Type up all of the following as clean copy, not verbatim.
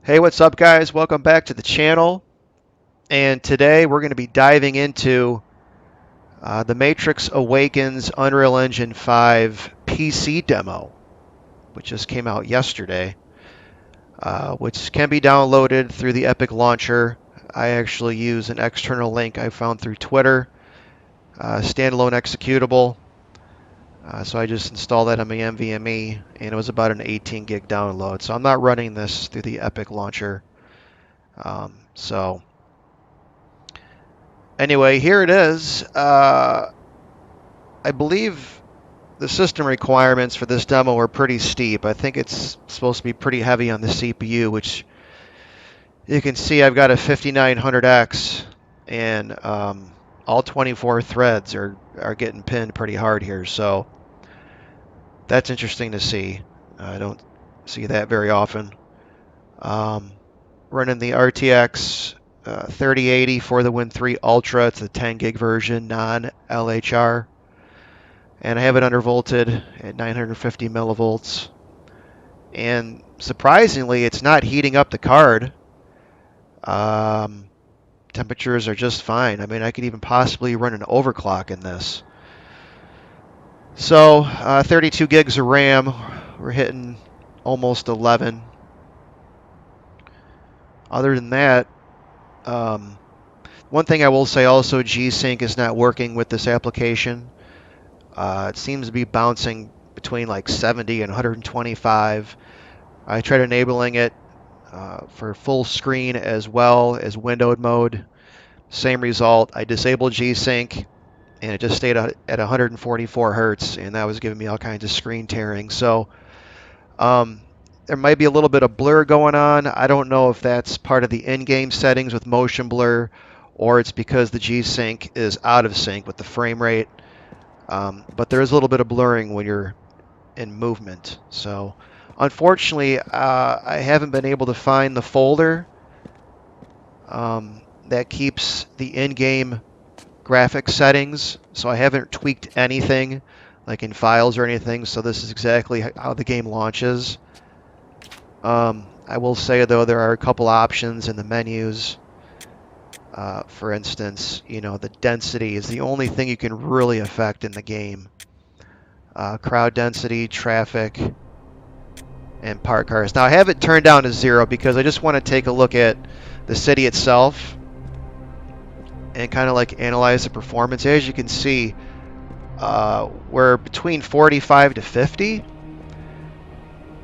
Hey, what's up, guys? Welcome back to the channel. And today we're going to be diving into the Matrix Awakens Unreal Engine 5 PC demo, which just came out yesterday, which can be downloaded through the Epic Launcher. I actually use an external link I found through Twitter, standalone executable. So I just installed that on my Nvme, and it was about an 18 gig download. So I'm not running this through the Epic Launcher. So anyway, here it is. I believe the system requirements for this demo are pretty steep. I think it's supposed to be pretty heavy on the CPU, which you can see I've got a 5900X, and all 24 threads are getting pinned pretty hard here. So that's interesting to see. I don't see that very often. Running the RTX 3080 for the Win 3 Ultra. It's the 10 gig version, non-LHR. And I have it undervolted at 950 millivolts. And surprisingly, it's not heating up the card. Temperatures are just fine. I mean, I could even possibly run an overclock in this. So, 32 gigs of RAM. We're hitting almost 11. Other than that, one thing I will say also, G-Sync is not working with this application. It seems to be bouncing between like 70 and 125. I tried enabling it for full screen as well as windowed mode. Same result. I disabled G-Sync and it just stayed at 144 hertz, and that was giving me all kinds of screen tearing. So there might be a little bit of blur going on. I don't know if that's part of the in-game settings with motion blur, or it's because the G-Sync is out of sync with the frame rate. But there is a little bit of blurring when you're in movement. So unfortunately, I haven't been able to find the folder that keeps the in-game graphics settings. So I haven't tweaked anything like in files or anything. So this is exactly how the game launches. I will say, though, there are a couple options in the menus. For instance, the density is the only thing you can really affect in the game. Crowd density, traffic, and parked cars. Now, I have it turned down to 0 because I just want to take a look at the city itself and kind of like analyze the performance. As you can see, we're between 45 to 50.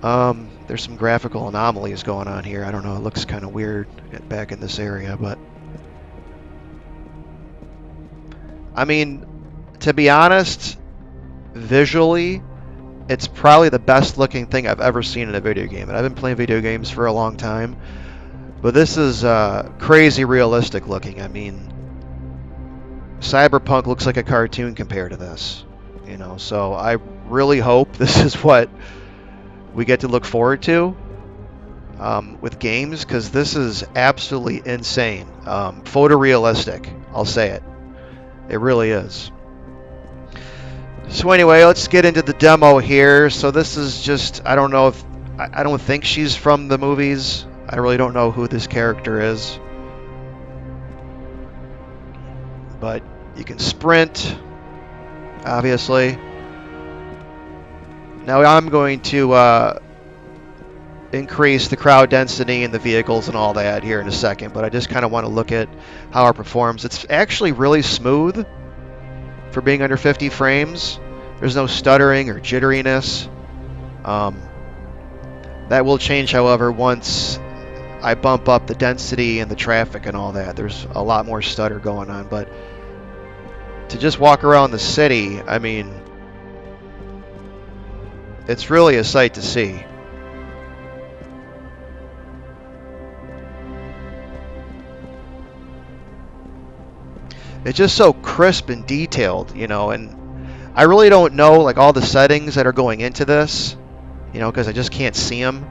There's some graphical anomalies going on here. I don't know, it looks kind of weird back in this area, but I mean, to be honest, visually, it's probably the best looking thing I've ever seen in a video game. And I've been playing video games for a long time, but this is crazy realistic looking. I mean, Cyberpunk looks like a cartoon compared to this, so I really hope this is what we get to look forward to with games, because this is absolutely insane. Photorealistic, I'll say it. It really is. So anyway, let's get into the demo here. So this is just, I don't know if, I don't think she's from the movies. I really don't know who this character is. But you can sprint, obviously. Now I'm going to increase the crowd density in the vehicles and all that here in a second, but I just kind of want to look at how it performs. It's actually really smooth for being under 50 frames. There's no stuttering or jitteriness. That will change, however, once I bump up the density and the traffic and all that. There's a lot more stutter going on, but to just walk around the city, I mean, it's really a sight to see. It's just so crisp and detailed, and I really don't know like all the settings that are going into this, because I just can't see them.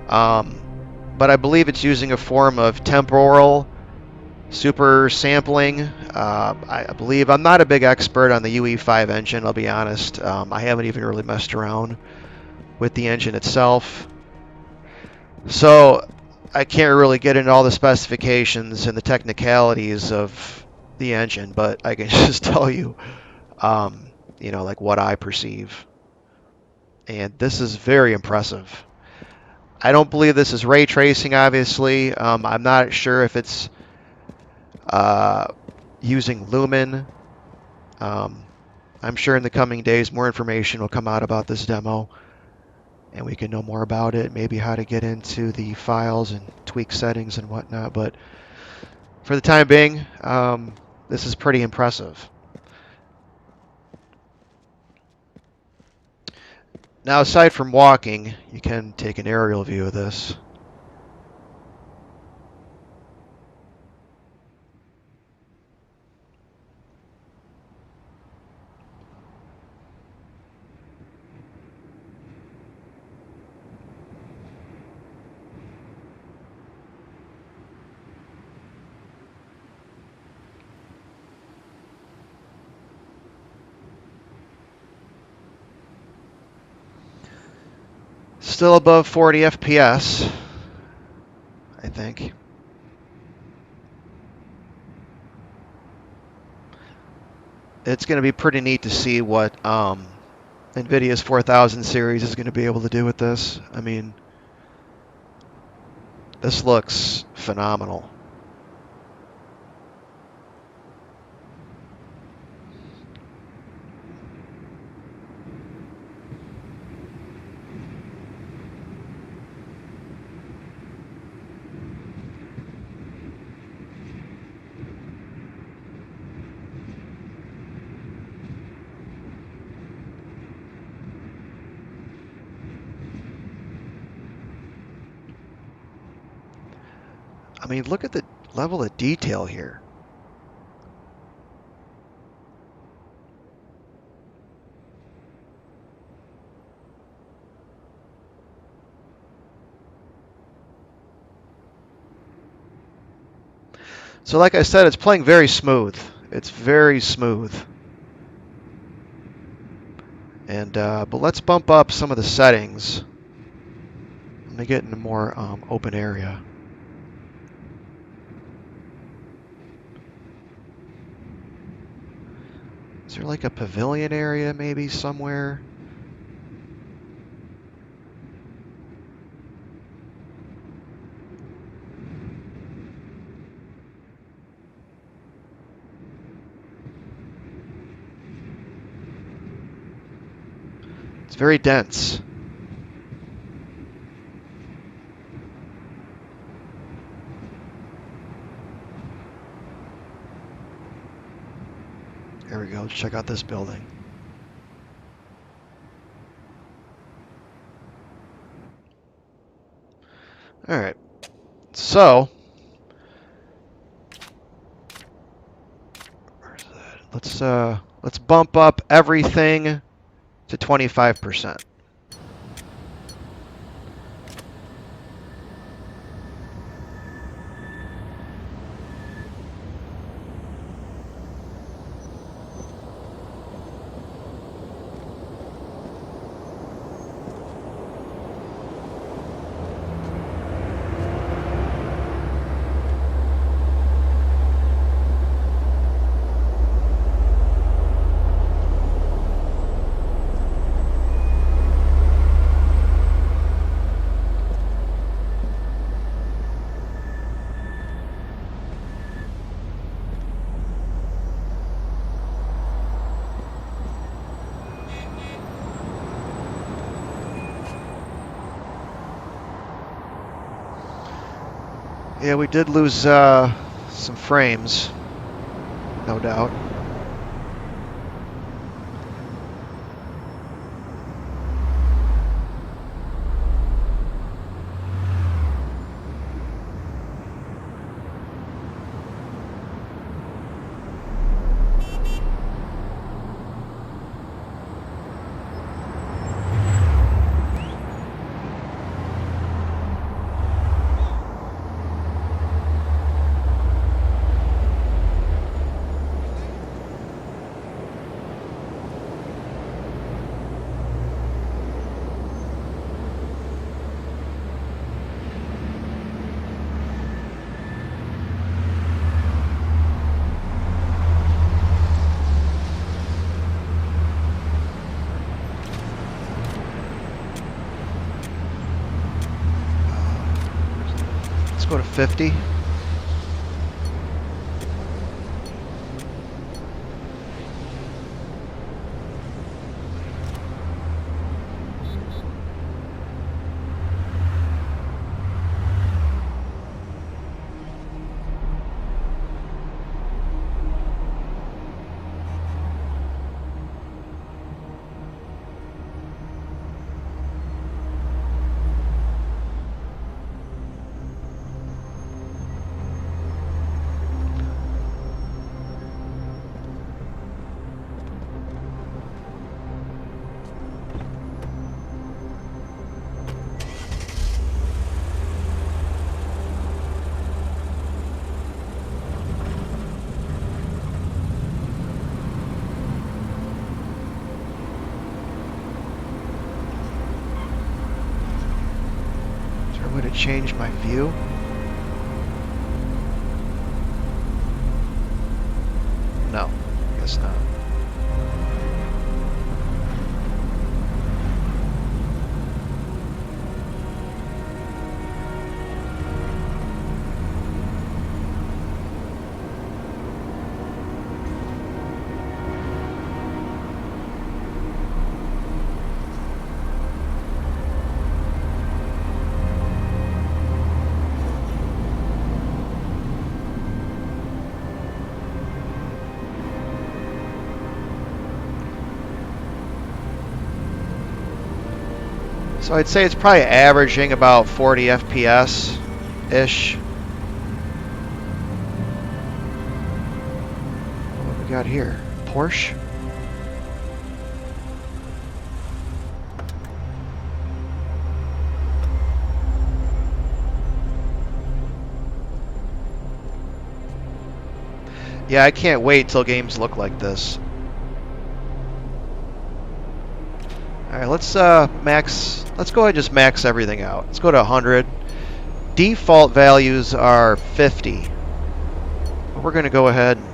But I believe it's using a form of temporal super sampling. I believe, I'm not a big expert on the UE5 engine, I'll be honest. I haven't even really messed around with the engine itself. So I can't really get into all the specifications and the technicalities of the engine, but I can just tell you, you know, like what I perceive. And this is very impressive. I don't believe this is ray tracing, obviously. I'm not sure if it's uh, using Lumen. Um, I'm sure in the coming days more information will come out about this demo and we can know more about it, maybe how to get into the files and tweak settings and whatnot. But for the time being, this is pretty impressive. Now, aside from walking, you can take an aerial view of this. Still above 40 FPS, I think. It's going to be pretty neat to see what NVIDIA's 4000 series is going to be able to do with this. I mean, this looks phenomenal. I mean, look at the level of detail here. So like I said, it's playing very smooth. It's very smooth. And but let's bump up some of the settings. Let me get in a more open area. Is there like a pavilion area maybe somewhere? It's very dense. There we go. Let's check out this building. All right. So, where's that? Let's bump up everything to 25%. Yeah, we did lose some frames, no doubt. Go to 50. Way to change my view. No, guess not. So I'd say it's probably averaging about 40 FPS-ish. What we got here? Porsche? Yeah, I can't wait till games look like this. Alright, let's go ahead and just max everything out. Let's go to 100. Default values are 50. But we're going to go ahead and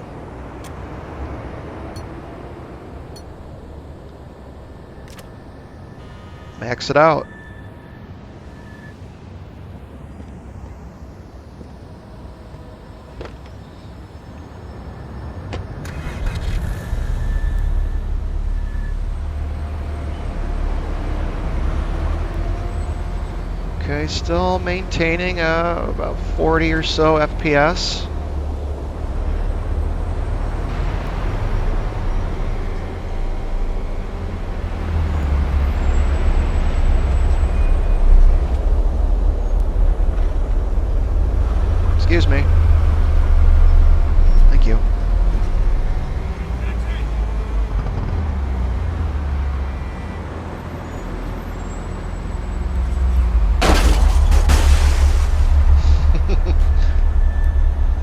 max it out. Okay, still maintaining about 40 or so FPS. Excuse me. Thank you.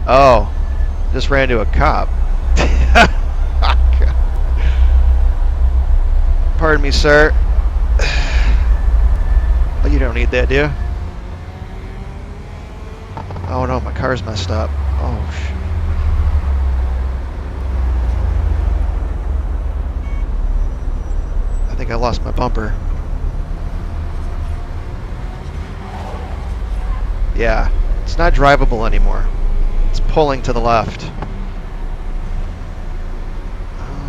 Oh, just ran into a cop. Pardon me, sir. Oh, you don't need that, do you? Oh no, my car's messed up. Oh, I think I lost my bumper. Yeah, it's not drivable anymore. It's pulling to the left.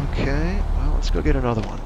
Okay, well, let's go get another one.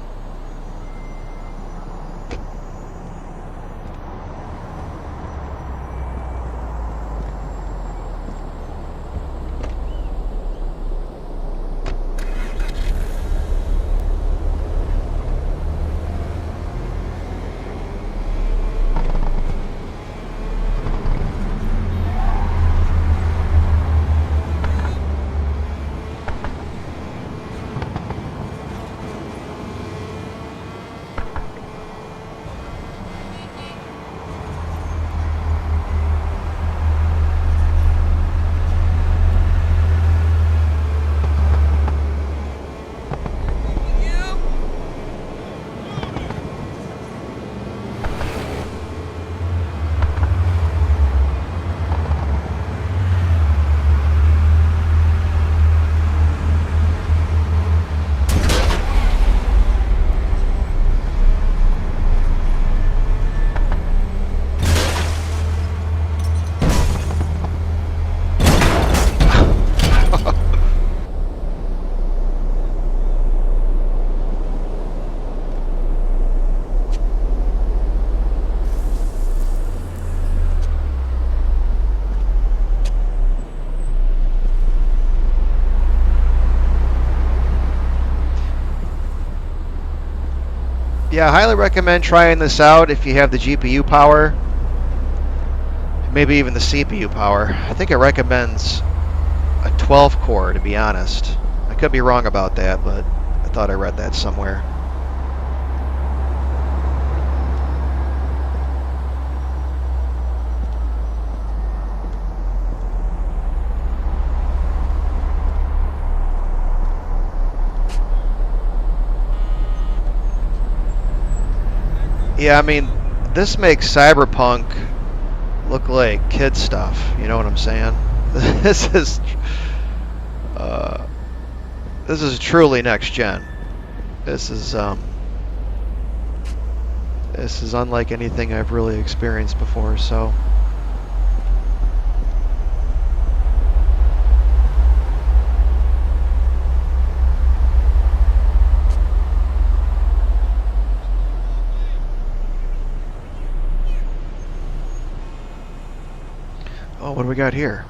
Yeah, I highly recommend trying this out if you have the GPU power, maybe even the CPU power. I think it recommends a 12 core, to be honest. I could be wrong about that, but I thought I read that somewhere. Yeah, I mean, this makes Cyberpunk look like kid stuff. You know what I'm saying? This is truly next gen. This is unlike anything I've really experienced before. So. Oh, what do we got here?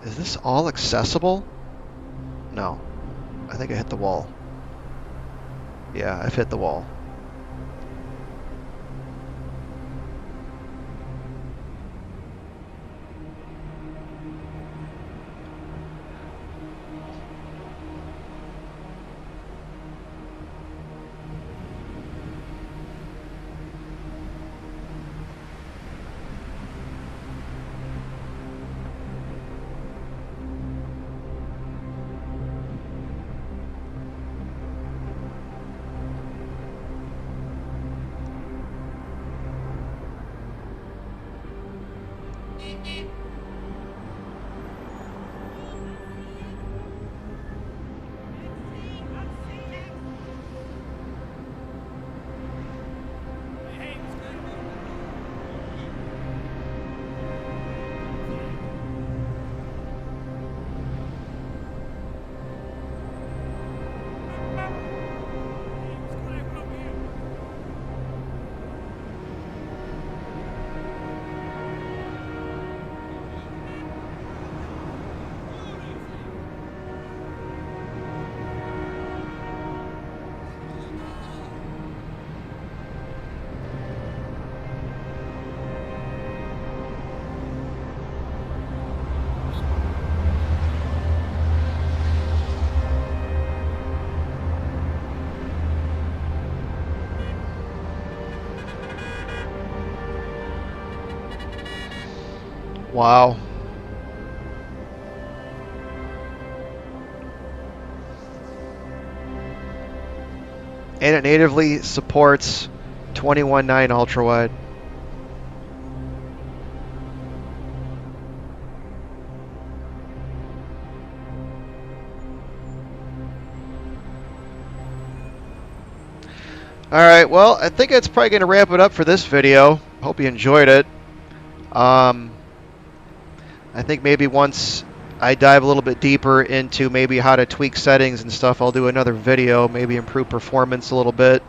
Is this all accessible? No. I think I hit the wall. Yeah, I've hit the wall. Wow. And it natively supports 21.9 ultrawide. Alright, well, I think that's probably going to wrap it up for this video. Hope you enjoyed it. I think maybe once I dive a little bit deeper into maybe how to tweak settings and stuff, I'll do another video, maybe improve performance a little bit.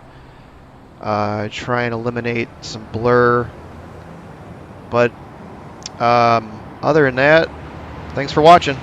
Try and eliminate some blur. But other than that, thanks for watching.